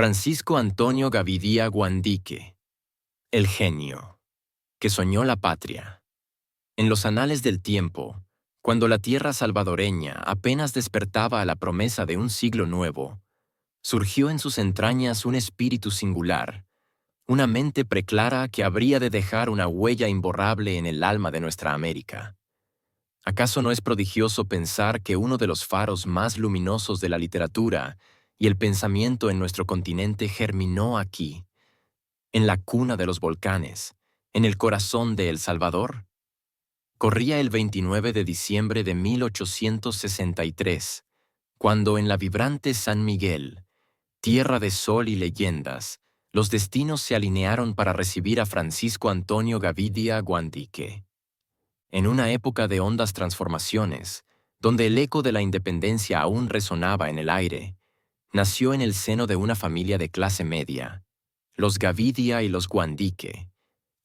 Francisco Antonio Gavidia Guandique, el genio, que soñó la patria. En los anales del tiempo, cuando la tierra salvadoreña apenas despertaba a la promesa de un siglo nuevo, surgió en sus entrañas un espíritu singular, una mente preclara que habría de dejar una huella imborrable en el alma de nuestra América. ¿Acaso no es prodigioso pensar que uno de los faros más luminosos de la literatura y el pensamiento en nuestro continente germinó aquí, en la cuna de los volcanes, en el corazón de El Salvador? Corría el 29 de diciembre de 1863, cuando en la vibrante San Miguel, tierra de sol y leyendas, los destinos se alinearon para recibir a Francisco Antonio Gavidia Guandique. En una época de hondas transformaciones, donde el eco de la independencia aún resonaba en el aire, nació en el seno de una familia de clase media, los Gavidia y los Guandique,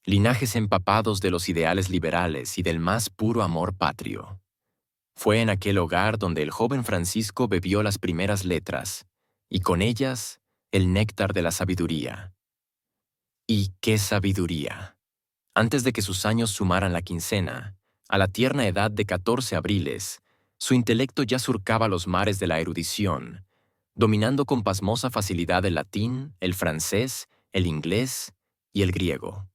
linajes empapados de los ideales liberales y del más puro amor patrio. Fue en aquel hogar donde el joven Francisco bebió las primeras letras, y con ellas el néctar de la sabiduría. ¡Y qué sabiduría! Antes de que sus años sumaran la quincena, a la tierna edad de 14 abriles, su intelecto ya surcaba los mares de la erudición, dominando con pasmosa facilidad el latín, el francés, el inglés y el griego.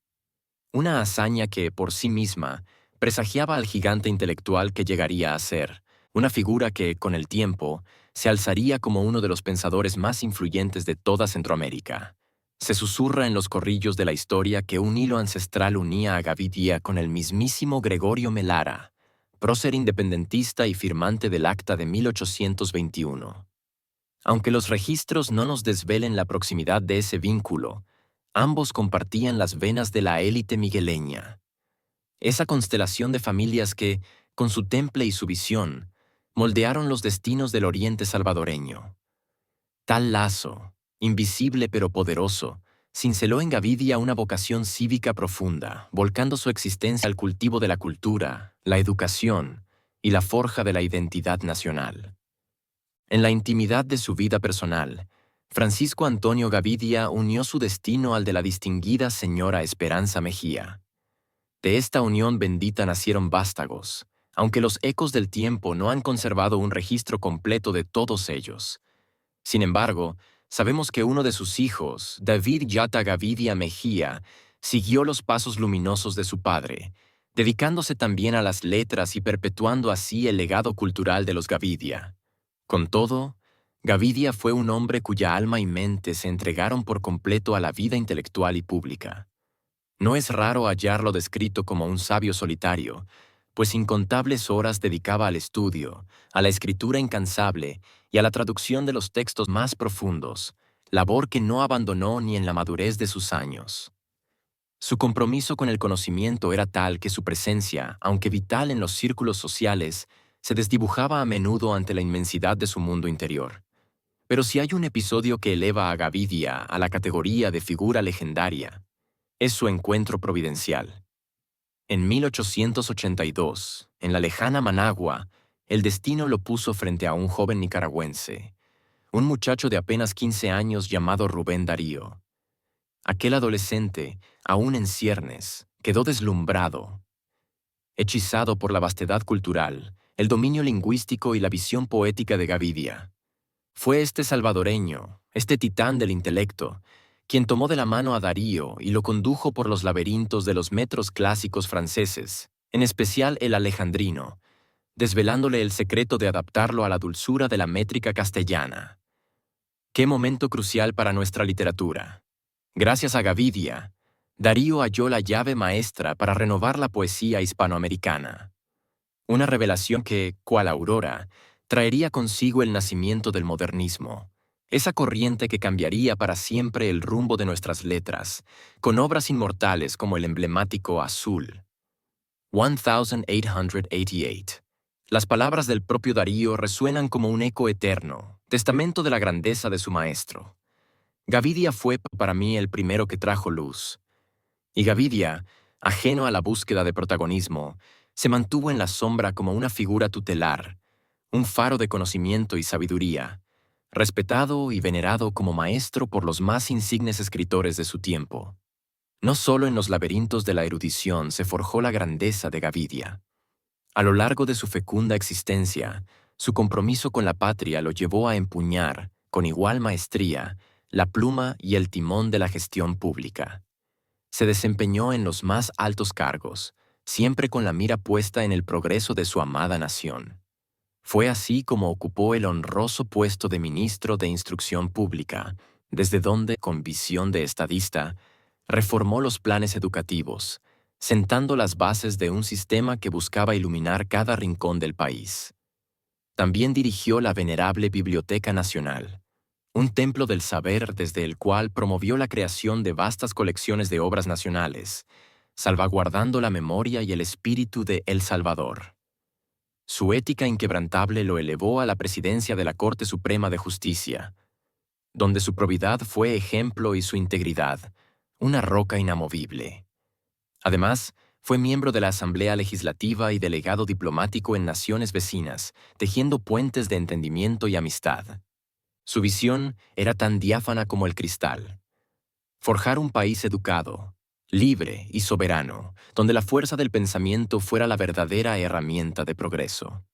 Una hazaña que, por sí misma, presagiaba al gigante intelectual que llegaría a ser, una figura que, con el tiempo, se alzaría como uno de los pensadores más influyentes de toda Centroamérica. Se susurra en los corrillos de la historia que un hilo ancestral unía a Gavidia con el mismísimo Gregorio Melara, prócer independentista y firmante del Acta de 1821. Aunque los registros no nos desvelen la proximidad de ese vínculo, ambos compartían las venas de la élite migueleña. Esa constelación de familias que, con su temple y su visión, moldearon los destinos del oriente salvadoreño. Tal lazo, invisible pero poderoso, cinceló en Gavidia una vocación cívica profunda, volcando su existencia al cultivo de la cultura, la educación y la forja de la identidad nacional. En la intimidad de su vida personal, Francisco Antonio Gavidia unió su destino al de la distinguida señora Esperanza Mejía. De esta unión bendita nacieron vástagos, aunque los ecos del tiempo no han conservado un registro completo de todos ellos. Sin embargo, sabemos que uno de sus hijos, David Yata Gavidia Mejía, siguió los pasos luminosos de su padre, dedicándose también a las letras y perpetuando así el legado cultural de los Gavidia. Con todo, Gavidia fue un hombre cuya alma y mente se entregaron por completo a la vida intelectual y pública. No es raro hallarlo descrito como un sabio solitario, pues incontables horas dedicaba al estudio, a la escritura incansable y a la traducción de los textos más profundos, labor que no abandonó ni en la madurez de sus años. Su compromiso con el conocimiento era tal que su presencia, aunque vital en los círculos sociales, se desdibujaba a menudo ante la inmensidad de su mundo interior. Pero si hay un episodio que eleva a Gavidia a la categoría de figura legendaria, es su encuentro providencial. En 1882, en la lejana Managua, el destino lo puso frente a un joven nicaragüense, un muchacho de apenas 15 años llamado Rubén Darío. Aquel adolescente, aún en ciernes, quedó deslumbrado, hechizado por la vastedad cultural, el dominio lingüístico y la visión poética de Gavidia. Fue este salvadoreño, este titán del intelecto, quien tomó de la mano a Darío y lo condujo por los laberintos de los metros clásicos franceses, en especial el alejandrino, desvelándole el secreto de adaptarlo a la dulzura de la métrica castellana. ¡Qué momento crucial para nuestra literatura! Gracias a Gavidia, Darío halló la llave maestra para renovar la poesía hispanoamericana. Una revelación que, cual aurora, traería consigo el nacimiento del modernismo, esa corriente que cambiaría para siempre el rumbo de nuestras letras, con obras inmortales como el emblemático Azul. 1888. Las palabras del propio Darío resuenan como un eco eterno, testamento de la grandeza de su maestro. Gavidia fue para mí el primero que trajo luz. Y Gavidia, ajeno a la búsqueda de protagonismo, se mantuvo en la sombra como una figura tutelar, un faro de conocimiento y sabiduría, respetado y venerado como maestro por los más insignes escritores de su tiempo. No solo en los laberintos de la erudición se forjó la grandeza de Gavidia. A lo largo de su fecunda existencia, su compromiso con la patria lo llevó a empuñar, con igual maestría, la pluma y el timón de la gestión pública. Se desempeñó en los más altos cargos, siempre con la mira puesta en el progreso de su amada nación. Fue así como ocupó el honroso puesto de ministro de Instrucción Pública, desde donde, con visión de estadista, reformó los planes educativos, sentando las bases de un sistema que buscaba iluminar cada rincón del país. También dirigió la venerable Biblioteca Nacional, un templo del saber desde el cual promovió la creación de vastas colecciones de obras nacionales, salvaguardando la memoria y el espíritu de El Salvador. Su ética inquebrantable lo elevó a la presidencia de la Corte Suprema de Justicia, donde su probidad fue ejemplo y su integridad, una roca inamovible. Además, fue miembro de la Asamblea Legislativa y delegado diplomático en naciones vecinas, tejiendo puentes de entendimiento y amistad. Su visión era tan diáfana como el cristal. Forjar un país educado, libre y soberano, donde la fuerza del pensamiento fuera la verdadera herramienta de progreso.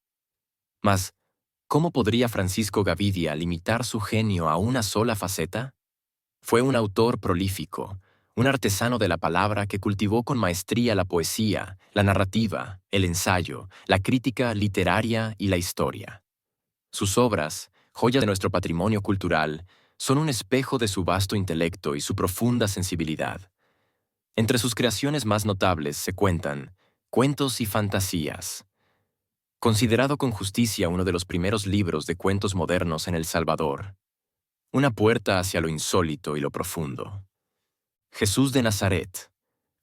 Mas, ¿cómo podría Francisco Gavidia limitar su genio a una sola faceta? Fue un autor prolífico, un artesano de la palabra que cultivó con maestría la poesía, la narrativa, el ensayo, la crítica literaria y la historia. Sus obras, joyas de nuestro patrimonio cultural, son un espejo de su vasto intelecto y su profunda sensibilidad. Entre sus creaciones más notables se cuentan Cuentos y Fantasías, considerado con justicia uno de los primeros libros de cuentos modernos en El Salvador, una puerta hacia lo insólito y lo profundo. Jesús de Nazaret,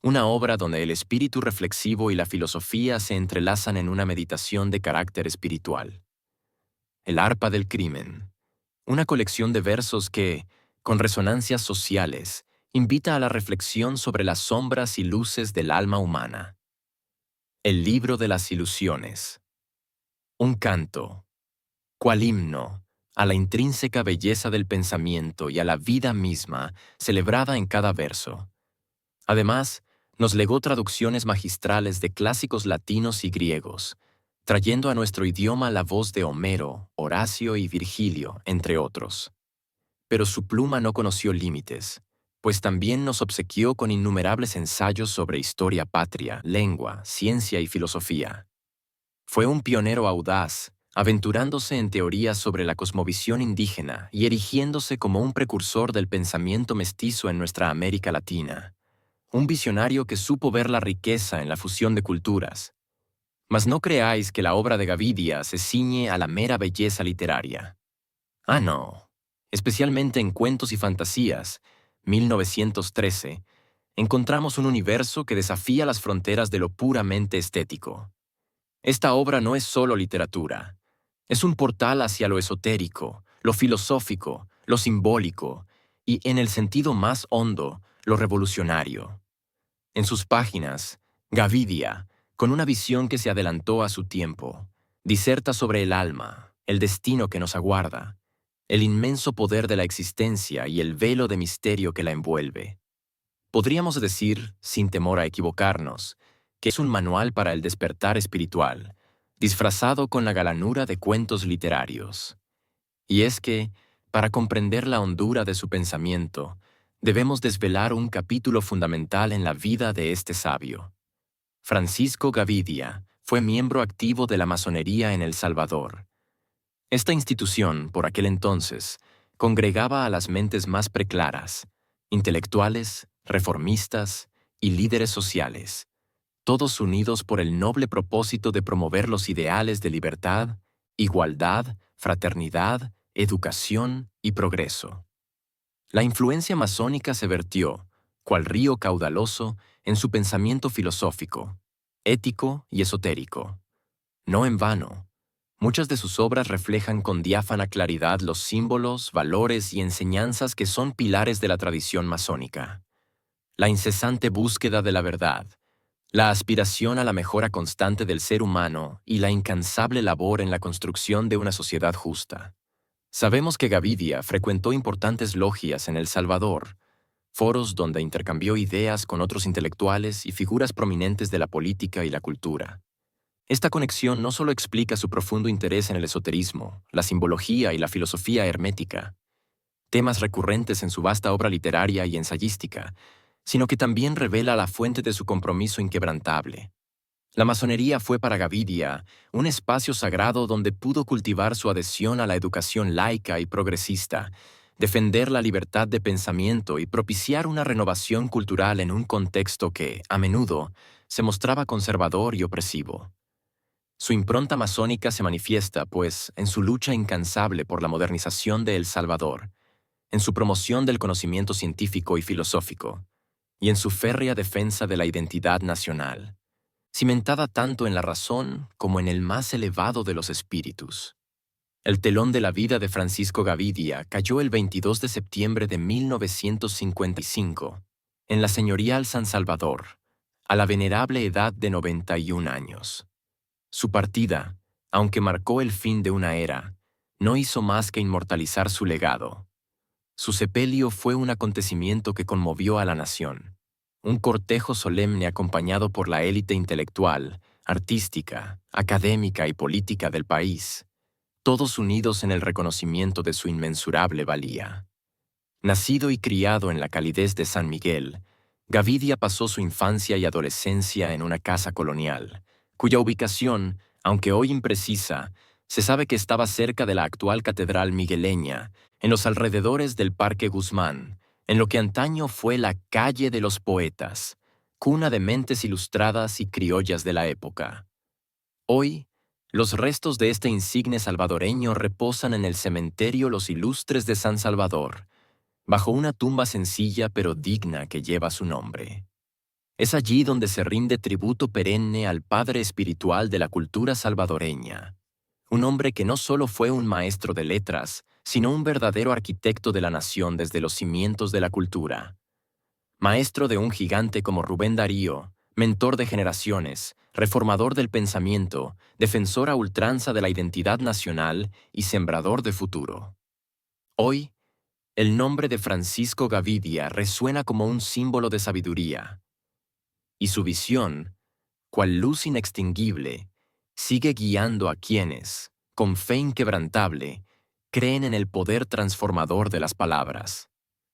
una obra donde el espíritu reflexivo y la filosofía se entrelazan en una meditación de carácter espiritual. El arpa del crimen, una colección de versos que, con resonancias sociales, invita a la reflexión sobre las sombras y luces del alma humana. El libro de las ilusiones, un canto, cual himno, a la intrínseca belleza del pensamiento y a la vida misma, celebrada en cada verso. Además, nos legó traducciones magistrales de clásicos latinos y griegos, trayendo a nuestro idioma la voz de Homero, Horacio y Virgilio, entre otros. Pero su pluma no conoció límites, pues también nos obsequió con innumerables ensayos sobre historia patria, lengua, ciencia y filosofía. Fue un pionero audaz, aventurándose en teorías sobre la cosmovisión indígena y erigiéndose como un precursor del pensamiento mestizo en nuestra América Latina. Un visionario que supo ver la riqueza en la fusión de culturas. Mas no creáis que la obra de Gavidia se ciñe a la mera belleza literaria. Ah, no. Especialmente en Cuentos y Fantasías, 1913, encontramos un universo que desafía las fronteras de lo puramente estético. Esta obra no es solo literatura. Es un portal hacia lo esotérico, lo filosófico, lo simbólico y, en el sentido más hondo, lo revolucionario. En sus páginas, Gavidia, con una visión que se adelantó a su tiempo, diserta sobre el alma, el destino que nos aguarda, el inmenso poder de la existencia y el velo de misterio que la envuelve. Podríamos decir, sin temor a equivocarnos, que es un manual para el despertar espiritual, disfrazado con la galanura de cuentos literarios. Y es que, para comprender la hondura de su pensamiento, debemos desvelar un capítulo fundamental en la vida de este sabio. Francisco Gavidia fue miembro activo de la masonería en El Salvador. Esta institución, por aquel entonces, congregaba a las mentes más preclaras, intelectuales, reformistas y líderes sociales, todos unidos por el noble propósito de promover los ideales de libertad, igualdad, fraternidad, educación y progreso. La influencia masónica se vertió, cual río caudaloso, en su pensamiento filosófico, ético y esotérico. No en vano, muchas de sus obras reflejan con diáfana claridad los símbolos, valores y enseñanzas que son pilares de la tradición masónica. La incesante búsqueda de la verdad, la aspiración a la mejora constante del ser humano y la incansable labor en la construcción de una sociedad justa. Sabemos que Gavidia frecuentó importantes logias en El Salvador, foros donde intercambió ideas con otros intelectuales y figuras prominentes de la política y la cultura. Esta conexión no solo explica su profundo interés en el esoterismo, la simbología y la filosofía hermética, temas recurrentes en su vasta obra literaria y ensayística, sino que también revela la fuente de su compromiso inquebrantable. La masonería fue para Gavidia un espacio sagrado donde pudo cultivar su adhesión a la educación laica y progresista, defender la libertad de pensamiento y propiciar una renovación cultural en un contexto que, a menudo, se mostraba conservador y opresivo. Su impronta masónica se manifiesta, pues, en su lucha incansable por la modernización de El Salvador, en su promoción del conocimiento científico y filosófico, y en su férrea defensa de la identidad nacional, cimentada tanto en la razón como en el más elevado de los espíritus. El telón de la vida de Francisco Gavidia cayó el 22 de septiembre de 1955, en la señorial San Salvador, a la venerable edad de 91 años. Su partida, aunque marcó el fin de una era, no hizo más que inmortalizar su legado. Su sepelio fue un acontecimiento que conmovió a la nación. Un cortejo solemne acompañado por la élite intelectual, artística, académica y política del país, todos unidos en el reconocimiento de su inmensurable valía. Nacido y criado en la calidez de San Miguel, Gavidia pasó su infancia y adolescencia en una casa colonial, cuya ubicación, aunque hoy imprecisa, se sabe que estaba cerca de la actual catedral migueleña, en los alrededores del Parque Guzmán, en lo que antaño fue la Calle de los Poetas, cuna de mentes ilustradas y criollas de la época. Hoy, los restos de este insigne salvadoreño reposan en el cementerio Los Ilustres de San Salvador, bajo una tumba sencilla pero digna que lleva su nombre. Es allí donde se rinde tributo perenne al padre espiritual de la cultura salvadoreña, un hombre que no solo fue un maestro de letras, sino un verdadero arquitecto de la nación desde los cimientos de la cultura. Maestro de un gigante como Rubén Darío, mentor de generaciones, reformador del pensamiento, defensor a ultranza de la identidad nacional y sembrador de futuro. Hoy, el nombre de Francisco Gavidia resuena como un símbolo de sabiduría, y su visión, cual luz inextinguible, sigue guiando a quienes, con fe inquebrantable, creen en el poder transformador de las palabras.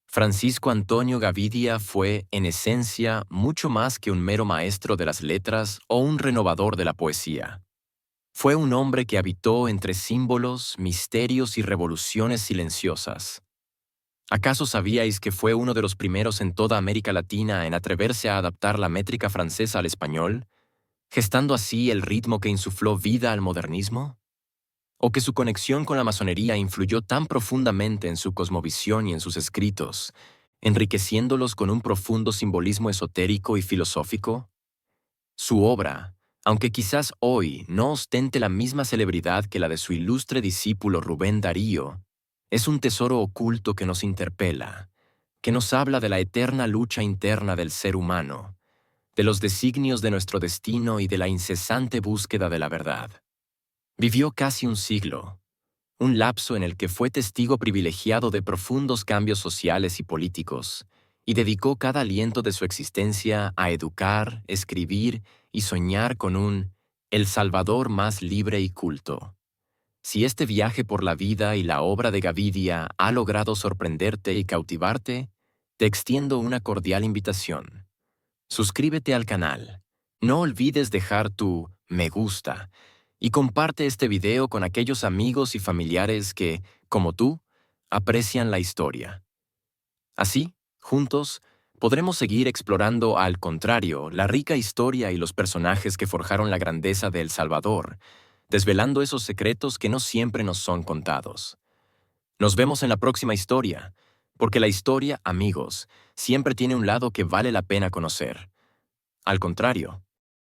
Francisco Antonio Gavidia fue, en esencia, mucho más que un mero maestro de las letras o un renovador de la poesía. Fue un hombre que habitó entre símbolos, misterios y revoluciones silenciosas. ¿Acaso sabíais que fue uno de los primeros en toda América Latina en atreverse a adaptar la métrica francesa al español, gestando así el ritmo que insufló vida al modernismo? ¿O que su conexión con la masonería influyó tan profundamente en su cosmovisión y en sus escritos, enriqueciéndolos con un profundo simbolismo esotérico y filosófico? Su obra, aunque quizás hoy no ostente la misma celebridad que la de su ilustre discípulo Rubén Darío, es un tesoro oculto que nos interpela, que nos habla de la eterna lucha interna del ser humano, de los designios de nuestro destino y de la incesante búsqueda de la verdad. Vivió casi un siglo, un lapso en el que fue testigo privilegiado de profundos cambios sociales y políticos, y dedicó cada aliento de su existencia a educar, escribir y soñar con un El Salvador más libre y culto. Si este viaje por la vida y la obra de Gavidia ha logrado sorprenderte y cautivarte, te extiendo una cordial invitación. Suscríbete al canal. No olvides dejar tu me gusta y comparte este video con aquellos amigos y familiares que, como tú, aprecian la historia. Así, juntos, podremos seguir explorando al contrario la rica historia y los personajes que forjaron la grandeza de El Salvador, desvelando esos secretos que no siempre nos son contados. Nos vemos en la próxima historia, porque la historia, amigos, siempre tiene un lado que vale la pena conocer. Al contrario,